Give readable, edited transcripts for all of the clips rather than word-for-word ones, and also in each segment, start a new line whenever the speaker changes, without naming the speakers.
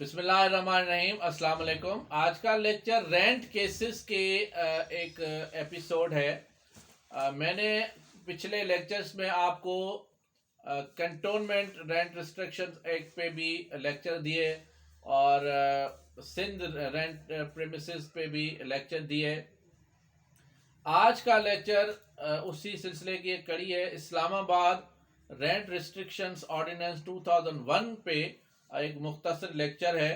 बिस्मिल्लाहिर्रहमानिर्रहीम, अस्सलाम वालेकुम। आज का लेक्चर रेंट केसेस के एक एपिसोड है। मैंने पिछले लेक्चर्स में आपको कंटोनमेंट रेंट रिस्ट्रिक्शंस एक्ट पे भी लेक्चर दिए और सिंध रेंट प्रेमिसेस पे भी लेक्चर दिए। आज का लेक्चर उसी सिलसिले की एक कड़ी है। इस्लामाबाद रेंट रिस्ट्रिक्शंस ऑर्डिनेंस 2001 पे एक मुख्तसर लेक्चर है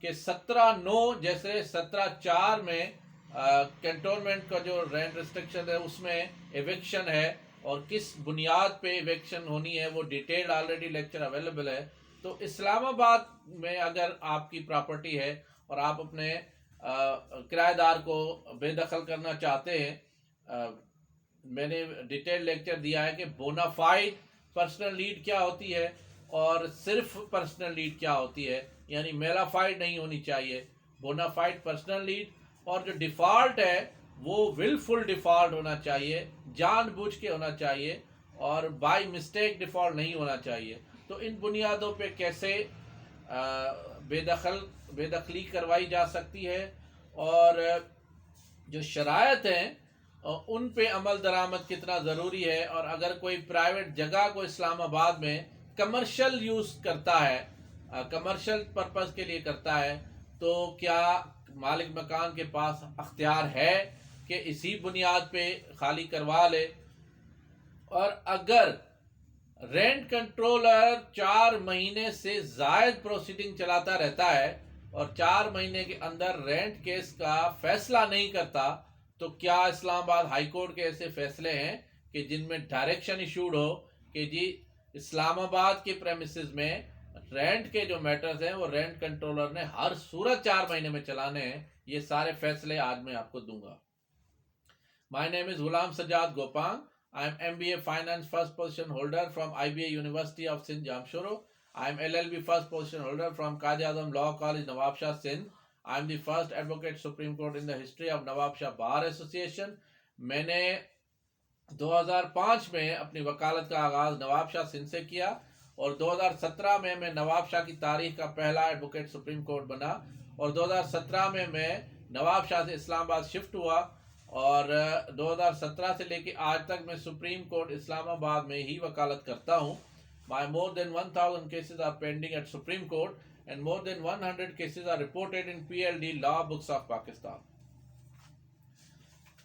कि 17/9 जैसे 17/4 में कैंटोनमेंट का जो रेंट रिस्ट्रिक्शन है उसमें एविक्शन है और किस बुनियाद पे एविक्शन होनी है वो डिटेल्ड ऑलरेडी लेक्चर अवेलेबल है। तो इस्लामाबाद में अगर आपकी प्रॉपर्टी है और आप अपने किराएदार को बेदखल करना चाहते हैं, मैंने डिटेल लेक्चर दिया है कि बोनाफाइड पर्सनल लीड क्या होती है और सिर्फ पर्सनल लीड क्या होती है, यानी मेलाफाइड नहीं होनी चाहिए, बोनाफाइड पर्सनल लीड। और जो डिफ़ॉल्ट है वो विलफुल डिफ़ॉल्ट होना चाहिए, जानबूझ के होना चाहिए और बाय मिस्टेक डिफ़ॉल्ट नहीं होना चाहिए। तो इन बुनियादों पे कैसे बेदखली करवाई जा सकती है और जो शरायत हैं उन पे अमल दरामद कितना ज़रूरी है, और अगर कोई प्राइवेट जगह को इस्लामाबाद में कमर्शियल यूज़ करता है, कमर्शियल पर्पज़ के लिए करता है, तो क्या मालिक मकान के पास अख्तियार है कि इसी बुनियाद पे खाली करवा ले। और अगर रेंट कंट्रोलर 4 महीने से ज़ायद प्रोसीडिंग चलाता रहता है और 4 महीने के अंदर रेंट केस का फैसला नहीं करता, तो क्या इस्लामाबाद हाई कोर्ट के ऐसे फैसले हैं कि जिनमें डायरेक्शन इशूड हो कि जी इस्लामाबाद के प्रेमिसेस में रेंट के जो मैटर्स हैं वो रेंट कंट्रोलर ने हर सूरत 4 महीने में चलाने हैं। ये सारे फैसले आज मैं आपको दूंगा। My name is Ghulam Sajjad Gopang. I am MBA Finance first position holder from IBA University of Sindh Jamshoro. I am LLB first position holder from Qazi Azam Law College Nawab Shah Sindh. I am the first advocate Supreme Court in the history of Nawab Shah Bar Association. मैंने 2005 में अपनी वकालत का आगाज़ नवाब शाह सिंध से किया और 2017 में मैं नवाब शाह की तारीख का पहला एडवोकेट सुप्रीम कोर्ट बना और 2017 में मैं नवाब शाह से इस्लामाबाद शिफ्ट हुआ और 2017 से लेके आज तक मैं सुप्रीम कोर्ट इस्लामाबाद में ही वकालत करता हूँ। My more than 1000 cases are pending at Supreme Court and more than 100 cases are reported in PLD Law Books of Pakistan.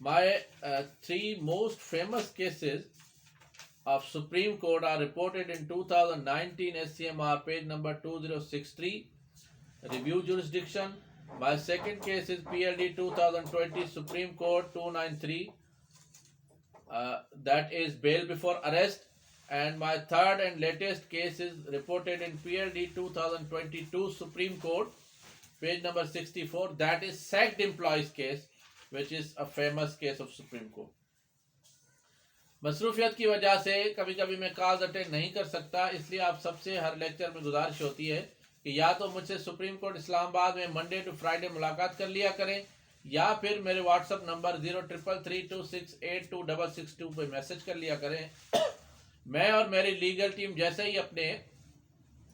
My 3 most famous cases of Supreme Court are reported in 2019 SCMR page number 2063, review jurisdiction. My second case is PLD 2020 Supreme Court 293, that is bail before arrest. And my third and latest case is reported in PLD 2022 Supreme Court page number 64, that is sacked employees case, which is a famous case of Supreme Court. मसरूफियत की वजह से कभी कभी मैं calls attend नहीं कर सकता, इसलिए आप सबसे हर लेक्चर में गुजारिश होती है कि या तो मुझसे सुप्रीम कोर्ट इस्लामाबाद में मंडे टू फ्राइडे मुलाकात कर लिया करें या फिर मेरे व्हाट्सअप नंबर 0333268262 पे मैसेज कर लिया करें। मैं और मेरी लीगल टीम जैसे ही अपने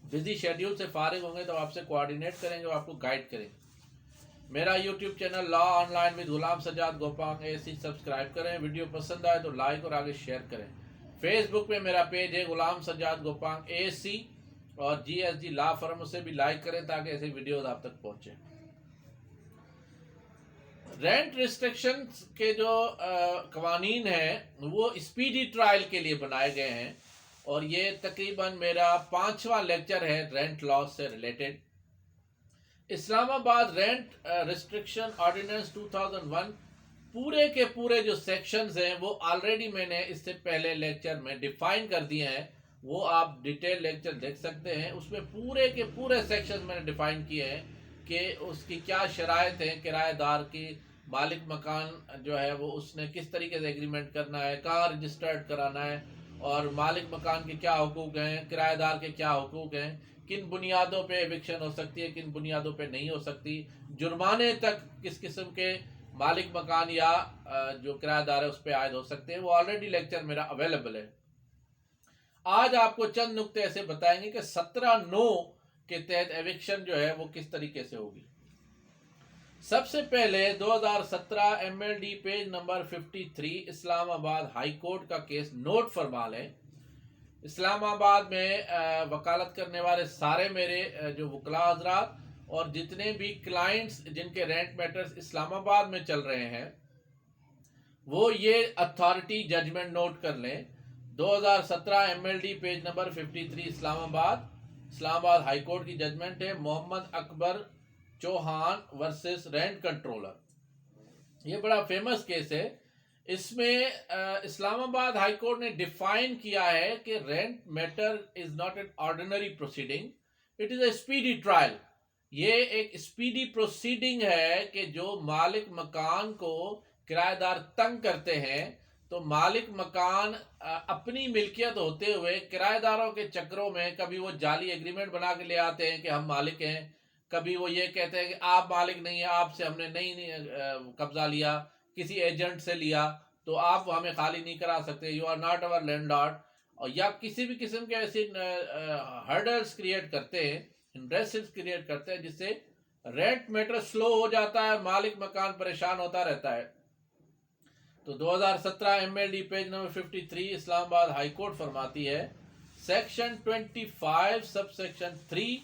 बिजी शेड्यूल से फारिग होंगे तो आपसे कोऑर्डिनेट करेंगे और आपको गाइड करेंगे। मेरा YouTube channel law online with Ghulam Sajjad Gopang AC subscribe करें, वीडियो पसंद आए तो लाइक और आगे शेयर करें। फेसबुक पे मेरा पेज है गुलाम सज्जाद गोपांग AC और GSG लॉ फर्म, उसे भी लाइक करें ताकि ऐसे वीडियोस आप तक पहुंचे। रेंट रिस्ट्रिक्शन के जो कवानीन हैं वो स्पीडी ट्रायल के लिए बनाए गए हैं और ये तकरीबन मेरा 5वां लेक्चर है रेंट लॉ से related. Islamabad rent restriction ordinance 2001 पूरे के पूरे जो सेक्शंस हैं वो ऑलरेडी मैंने इससे पहले लेक्चर में डिफाइन कर दिए हैं, वो आप डिटेल लेक्चर देख सकते हैं। उसमें पूरे के पूरे सेक्शन मैंने डिफाइन किए हैं कि उसकी क्या शराइत हैं, किराएदार की मालिक मकान जो है वो उसने किस तरीके से एग्रीमेंट करना है, कहाँ रजिस्टर्ड कराना है और मालिक मकान के क्या हुकूक हैं, किराएदार के क्या हुकूक हैं, किन बुनियादों पे एविक्शन हो सकती है, किन बुनियादों पे नहीं हो सकती, जुर्माने तक किस किस्म के मालिक मकान या जो किराएदार है उस पर आयद हो सकते हैं, वो ऑलरेडी लेक्चर मेरा अवेलेबल है। आज आपको चंद नुक्ते ऐसे बताएंगे कि 17/9 के तहत एविक्शन जो है वो किस तरीके से होगी। सबसे पहले 2017 MLD page number 53 Islamabad high court का केस नोट फरमा लें। इस्लामाबाद में वकालत करने वाले सारे मेरे जो वकला हजरात और जितने भी क्लाइंट्स जिनके रेंट मैटर्स इस्लामाबाद में चल रहे हैं वो ये अथॉरिटी जजमेंट नोट कर लें। 2017 MLD page number 53 Islamabad high court की जजमेंट है, Mohammad Akbar Chauhan versus rent controller. ये बड़ा फेमस केस है। इसमें इस्लामाबाद हाई कोर्ट ने डिफाइन किया है कि rent matter is not an ordinary proceeding, it is a speedy trial. ये एक स्पीडी प्रोसीडिंग है कि जो मालिक मकान को किराएदार तंग करते हैं तो मालिक मकान अपनी मिल्कियत होते हुए किराएदारों के चक्रों में कभी वो जाली एग्रीमेंट बना के ले आते हैं कि हम मालिक हैं, कभी वो ये कहते हैं कि आप मालिक नहीं है, आपसे हमने नहीं कब्जा लिया, किसी एजेंट से लिया तो आप हमें खाली नहीं करा सकते, you are not our landlord. और या किसी भी किस्म के ऐसे हर्डल्स क्रिएट करते हैं, इंटरेस्ट क्रिएट करते हैं जिससे रेंट मैटर स्लो हो जाता है, मालिक मकान परेशान होता रहता है। तो 2017 MLD page number 53 Islamabad high court फरमाती है, section 25 sub section 3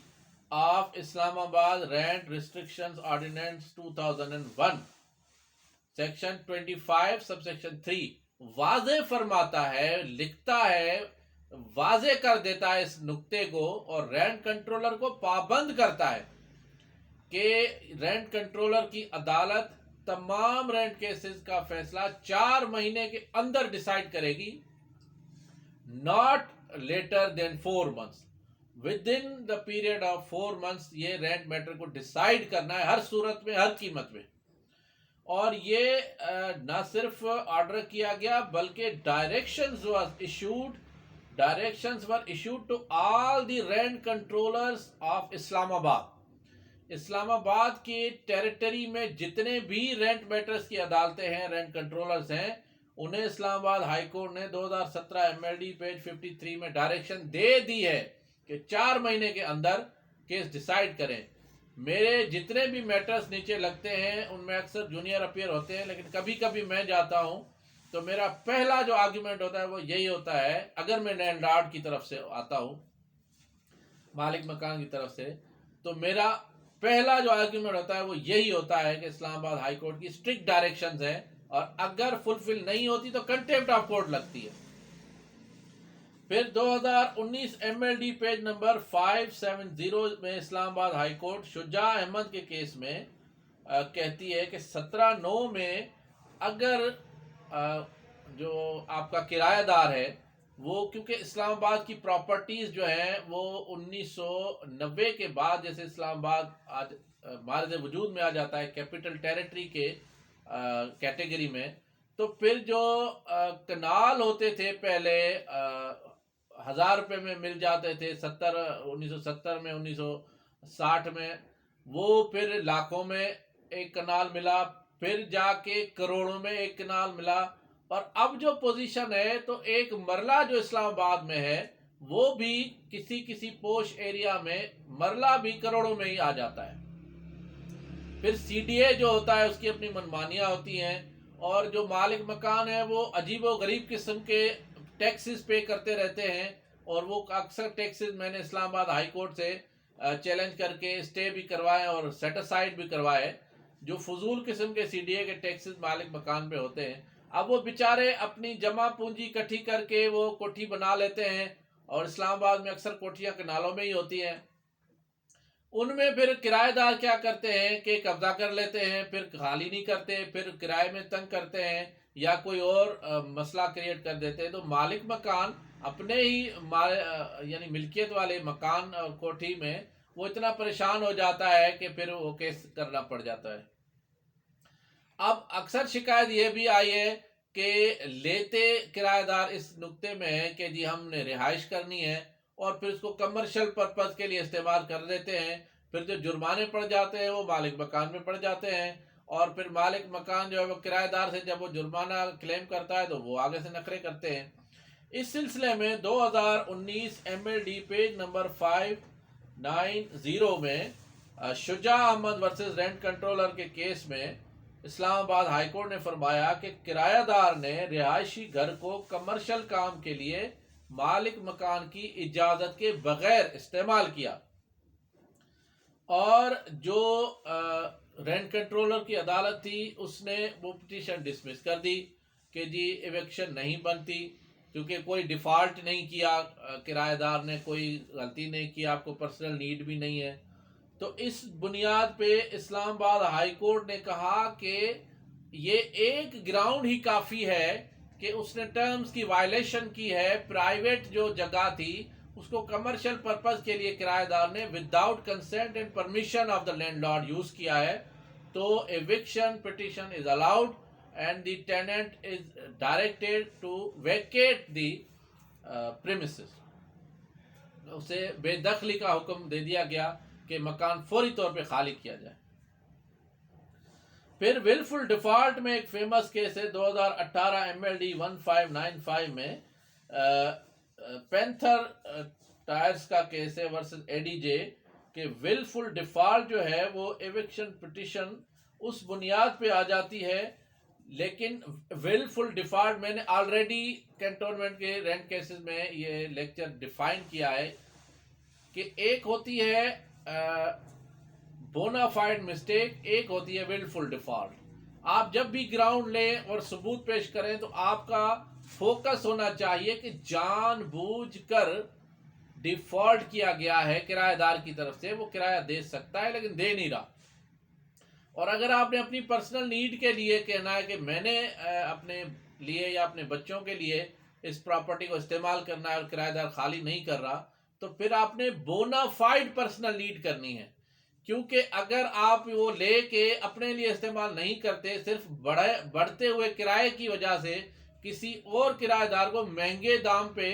of Islamabad rent restrictions ordinance 2001, section 25 sub section 3 वाजे फरमाता है, लिखता है, वाजे कर देता है इस नुक्ते को और रेंट कंट्रोलर को पाबंद करता है कि रेंट कंट्रोलर की अदालत तमाम रेंट केसेस का फैसला 4 महीने के अंदर डिसाइड करेगी, not later than 4 months। Within the period of 4 months ये रेंट मैटर को डिसाइड करना है, हर सूरत में, हर कीमत में। और ये न सिर्फ ऑर्डर किया गया बल्कि directions were issued to all the rent controllers of Islamabad. Islamabad की टेरिटरी में जितने भी रेंट मैटर्स की अदालतें हैं, रेंट कंट्रोलर्स हैं, उन्हें इस्लामाबाद हाई कोर्ट ने 2017 MLD पेज 53 में डायरेक्शन दे दी है कि 4 महीने के अंदर केस डिसाइड करें। मेरे जितने भी मैटर्स नीचे लगते हैं उनमें अक्सर जूनियर अपीयर होते हैं, लेकिन कभी कभी मैं जाता हूं तो मेरा पहला जो आर्ग्यूमेंट होता है वो यही होता है, अगर मैं लैंडलॉर्ड की तरफ से आता हूं, मालिक मकान की तरफ से, तो मेरा पहला जो आर्ग्यूमेंट होता है वो यही होता है कि इस्लामाबाद हाई कोर्ट की स्ट्रिक्ट डायरेक्शंस है और अगर फुलफिल नहीं होती तो कंटेम्प्ट ऑफ कोर्ट लगती है। फिर 2019 MLD पेज नंबर 570 में इस्लामाबाद हाई कोर्ट शुजा अहमद के केस में कहती है कि 17/9 में अगर जो आपका किराएदार है वो, क्योंकि इस्लामाबाद की प्रॉपर्टीज जो हैं वो 1990 के बाद, जैसे इस्लामाबाद आज मार्ज वजूद में आ जाता है कैपिटल टेरिटरी के कैटेगरी में, तो फिर जो कनाल होते थे पहले 1000 रुपये में मिल जाते थे 1970 में, 1960 में, वो फिर लाखों में एक कनाल मिला, फिर जाके करोड़ों में एक कनाल मिला, और अब जो पोजीशन है तो एक मरला जो इस्लामाबाद में है वो भी किसी पोश एरिया में मरला भी करोड़ों में ही आ जाता है। फिर CDA जो होता है उसकी अपनी मनमानियां होती हैं और जो मालिक मकान है वो अजीबो गरीब किस्म के टैक्सेस पे करते रहते हैं और वो अक्सर टैक्सेस मैंने इस्लामाबाद हाई कोर्ट से चैलेंज करके स्टे भी करवाए और सेट असाइड भी करवाए। जो फजूल किस्म के CDA के टैक्सेस मालिक मकान पे होते हैं, अब वो बेचारे अपनी जमा पूंजी इकट्ठी करके वो कोठी बना लेते हैं और इस्लामाबाद में अक्सर कोठियां कनालों में ही होती हैं। उनमें फिर किराएदार क्या करते हैं कि कब्जा कर लेते हैं, फिर खाली नहीं करते, फिर किराए में तंग करते हैं या कोई और मसला क्रिएट कर देते हैं। तो मालिक मकान अपने ही यानी मिल्कियत वाले मकान और कोठी में वो इतना परेशान हो जाता है कि फिर वो केस करना पड़ जाता है। अब अक्सर शिकायत ये भी आई है कि लेते किराएदार इस नुक्ते में है कि जी हमने रिहाइश करनी है और फिर उसको कमर्शियल पर्पस के लिए इस्तेमाल कर देते हैं, फिर जो जुर्माने पड़ जाते हैं वो मालिक मकान में पड़ जाते हैं और फिर मालिक मकान जो है वो किराएदार से जब वो जुर्माना क्लेम करता है तो वो आगे से नखरे करते हैं। इस सिलसिले में 2019 MLD पेज नंबर 90 में Shuja Ahmad versus rent controller के केस में इस्लामाबाद हाईकोर्ट ने फरमाया कि किरायादार ने रिहायशी घर को कमर्शियल काम के लिए मालिक मकान की इजाज़त के बगैर इस्तेमाल किया, और जो रेंट कंट्रोलर की अदालत थी उसने वो पिटीशन डिसमिस कर दी कि जी इवेक्शन नहीं बनती, क्योंकि कोई डिफ़ॉल्ट नहीं किया, किराएदार ने कोई गलती नहीं की, आपको पर्सनल नीड भी नहीं है। तो इस बुनियाद पे इस्लामाबाद हाई कोर्ट ने कहा कि ये एक ग्राउंड ही काफ़ी है कि उसने टर्म्स की वायलेशन की है। प्राइवेट जो जगह थी उसको कमर्शियल पर्पस के लिए किराएदार ने without consent and permission of the landlord use किया है, तो eviction petition is allowed and the tenant is directed to vacate the premises. उसे बेदखली का हुक्म दे दिया गया कि मकान फौरी तौर पे खाली किया जाए। फिर विलफुल डिफॉल्ट में एक फेमस केस है 2018 MLD 1595 में पैंथर टायर्स का केस है वर्सेस एडीजे कि विलफुल डिफॉल्ट जो है वो एविक्शन पिटिशन उस बुनियाद पे आ जाती है। लेकिन विलफुल डिफॉल्ट मैंने ऑलरेडी कैंटोनमेंट के रेंट केसेस में ये लेक्चर डिफाइन किया है कि एक होती है बोनाफाइड मिस्टेक, एक होती है विलफुल डिफॉल्ट। आप जब भी ग्राउंड लें और सबूत पेश करें तो आपका फोकस होना चाहिए कि जानबूझकर डिफॉल्ट किया गया है किराएदार की तरफ से, वो किराया दे सकता है लेकिन दे नहीं रहा। और अगर आपने अपनी पर्सनल नीड के लिए कहना है कि मैंने अपने लिए या अपने बच्चों के लिए इस प्रॉपर्टी को इस्तेमाल करना है और किराएदार खाली नहीं कर रहा, तो फिर आपने बोनाफाइड पर्सनल नीड करनी है। क्योंकि अगर आप वो लेके अपने लिए इस्तेमाल नहीं करते, सिर्फ बढ़ते हुए किराए की वजह से किसी और किराएदार को महंगे दाम पे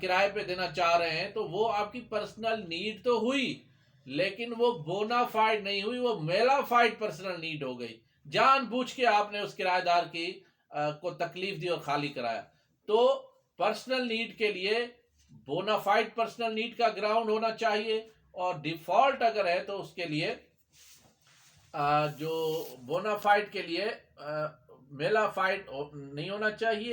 किराए पे देना चाह रहे हैं, तो वो आपकी पर्सनल नीड तो हुई लेकिन वो बोनाफाइड नहीं हुई, वो मेलाफाइड पर्सनल नीड हो गई। जानबूझ के आपने उस किराएदार की को तकलीफ दी और खाली कराया। तो पर्सनल नीड के लिए बोनाफाइड पर्सनल नीड का ग्राउंड होना चाहिए, और डिफॉल्ट अगर है तो उसके लिए जो बोनाफाइड के लिए मेलाफाइड नहीं होना चाहिए।